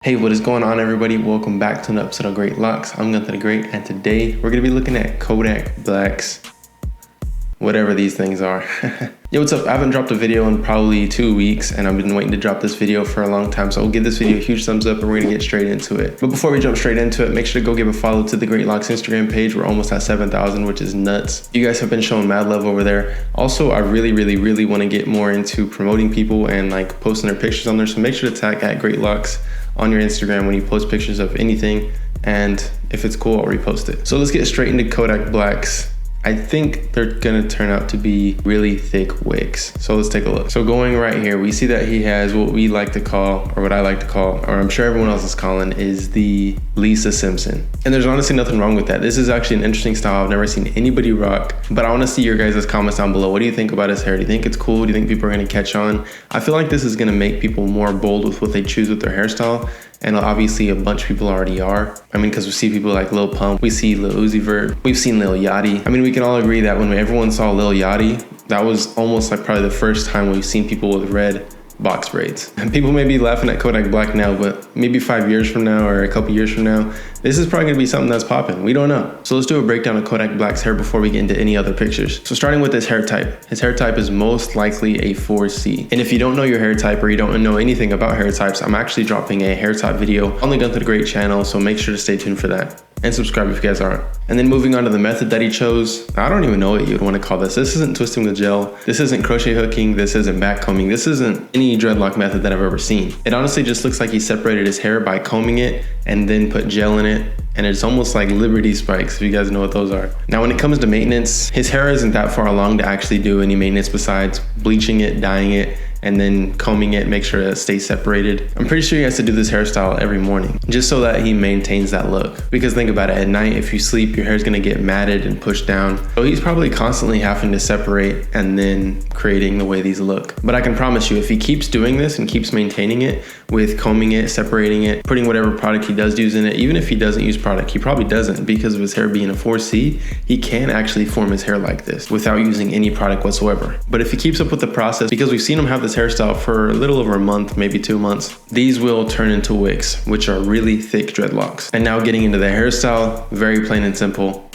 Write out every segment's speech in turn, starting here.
Hey, what is going on, everybody? Welcome back to an episode of Great Locks. I'm Gunther the Great, and today we're going to be looking at Kodak Black's whatever these things are. Yo, what's up? I haven't dropped a video in probably 2 weeks, and I've been waiting to drop this video for a long time, so I'll give this video a huge thumbs up and we're going to get straight into it. But before we jump straight into it, make sure to go give a follow to the Great Locks Instagram page. We're almost at 7,000, which is nuts. You guys have been showing mad love over there. Also, I really want to get more into promoting people and like posting their pictures on there, so make sure to tag at Great Locks on your Instagram when you post pictures of anything, and if it's cool, I'll repost it. So let's get straight into Kodak Black's. I think they're gonna turn out to be really thick wicks. So let's take a look. So going right here, we see that he has what we like to call, or what I like to call, or I'm sure everyone else is calling, is the Lisa Simpson. And there's honestly nothing wrong with that. This is actually an interesting style I've never seen anybody rock, but I wanna see your guys' comments down below. What do you think about his hair? Do you think it's cool? Do you think people are gonna catch on? I feel like this is gonna make people more bold with what they choose with their hairstyle. And obviously a bunch of people already are. I mean, because we see people like Lil Pump, we see Lil Uzi Vert, we've seen Lil Yachty. I mean, we can all agree that when everyone saw Lil Yachty, that was almost like probably the first time we've seen people with red box braids. And people may be laughing at Kodak Black now, but maybe 5 years from now or a couple years from now, this is probably gonna be something that's popping. We don't know. So let's do a breakdown of Kodak Black's hair before we get into any other pictures. So starting with his hair type is most likely a 4C. And if you don't know your hair type or you don't know anything about hair types, I'm actually dropping a hair type video on the Gunther the Great channel, so make sure to stay tuned for that. And subscribe if you guys aren't. And then moving on to the method that he chose, I don't even know what you'd want to call this. This isn't twisting the gel. This isn't crochet hooking. This isn't back combing. This isn't any dreadlock method that I've ever seen. It honestly just looks like he separated his hair by combing it and then put gel in it. And it's almost like Liberty spikes, if you guys know what those are. Now, when it comes to maintenance, his hair isn't that far along to actually do any maintenance besides bleaching it, dyeing it, and then combing it, make sure it stays separated. I'm pretty sure he has to do this hairstyle every morning just so that he maintains that look. Because think about it, at night, if you sleep, your hair's gonna get matted and pushed down. So he's probably constantly having to separate and then creating the way these look. But I can promise you, if he keeps doing this and keeps maintaining it with combing it, separating it, putting whatever product he does use in it, even if he doesn't use product, he probably doesn't, because of his hair being a 4C, he can actually form his hair like this without using any product whatsoever. But if he keeps up with the process, because we've seen him have this hairstyle for a little over a month, maybe 2 months, these will turn into wicks, which are really thick dreadlocks. And now getting into the hairstyle, very plain and simple,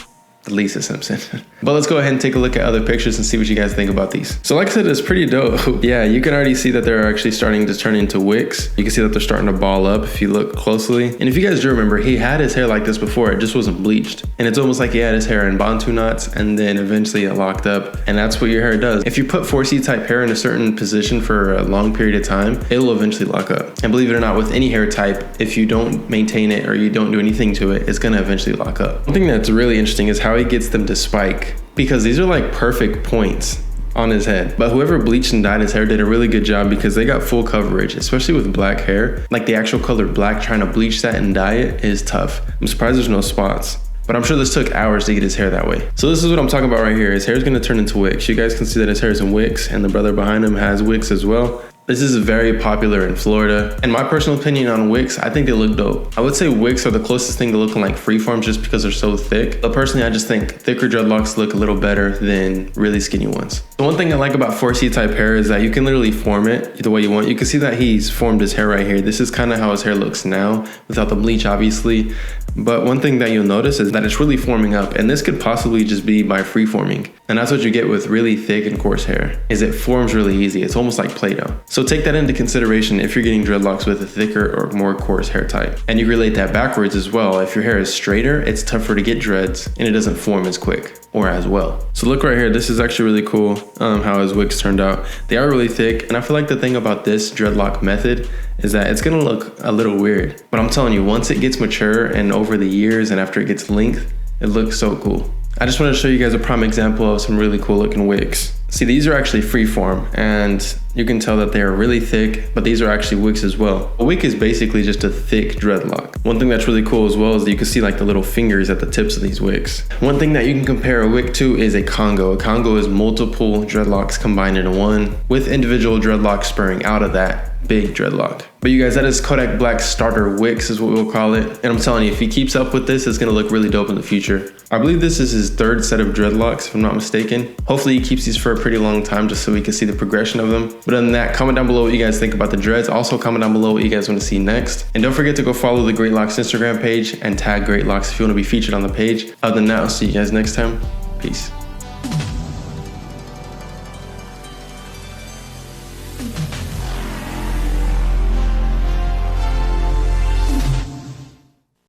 the Lisa Simpson. But let's go ahead and take a look at other pictures and see what you guys think about these. So like I said, it's pretty dope. Yeah, you can already see that they're actually starting to turn into wicks. You can see that they're starting to ball up if you look closely. And if you guys do remember, he had his hair like this before, it just wasn't bleached. And it's almost like he had his hair in Bantu knots and then eventually it locked up. And that's what your hair does. If you put 4C type hair in a certain position for a long period of time, it will eventually lock up. And believe it or not, with any hair type, if you don't maintain it or you don't do anything to it, it's gonna eventually lock up. One thing that's really interesting is how he gets them to spike, because these are like perfect points on his head. But whoever bleached and dyed his hair did a really good job, because they got full coverage, especially with black hair. Like the actual color black, trying to bleach that and dye it is tough. I'm surprised there's no spots. But I'm sure this took hours to get his hair that way. So this is what I'm talking about right here. His hair is gonna turn into wicks. You guys can see that his hair is in wicks, and the brother behind him has wicks as well. This is very popular in Florida. And my personal opinion on wicks, I think they look dope. I would say wicks are the closest thing to looking like freeforms just because they're so thick. But personally, I just think thicker dreadlocks look a little better than really skinny ones. The one thing I like about 4C type hair is that you can literally form it the way you want. You can see that he's formed his hair right here. This is kind of how his hair looks now, without the bleach, obviously. But one thing that you'll notice is that it's really forming up, and this could possibly just be by free-forming. And that's what you get with really thick and coarse hair, is it forms really easy. It's almost like Play-Doh. So take that into consideration if you're getting dreadlocks with a thicker or more coarse hair type. And you relate that backwards as well. If your hair is straighter, it's tougher to get dreads, and it doesn't form as quick or as well. So look right here, this is actually really cool how his wicks turned out. They are really thick, and I feel like the thing about this dreadlock method is that it's gonna look a little weird. But I'm telling you, once it gets mature and over the years and after it gets length, it looks so cool. I just want to show you guys a prime example of some really cool looking wicks. See, these are actually freeform, and you can tell that they are really thick, but these are actually wicks as well. A wick is basically just a thick dreadlock. One thing that's really cool as well is that you can see like the little fingers at the tips of these wicks. One thing that you can compare a wick to is a Congo. A Congo is multiple dreadlocks combined into one, with individual dreadlocks spurring out of that big dreadlock. But you guys, that is Kodak Black's starter Wicks is what we'll call it. And I'm telling you, if he keeps up with this, it's gonna look really dope in the future. I believe this is his third set of dreadlocks, if I'm not mistaken. Hopefully he keeps these for a pretty long time just so we can see the progression of them. But other than that, comment down below what you guys think about the dreads. Also comment down below what you guys want to see next. And don't forget to go follow the Great Locs Instagram page and tag Great Locs if you want to be featured on the page. Other than that, I'll see you guys next time. Peace.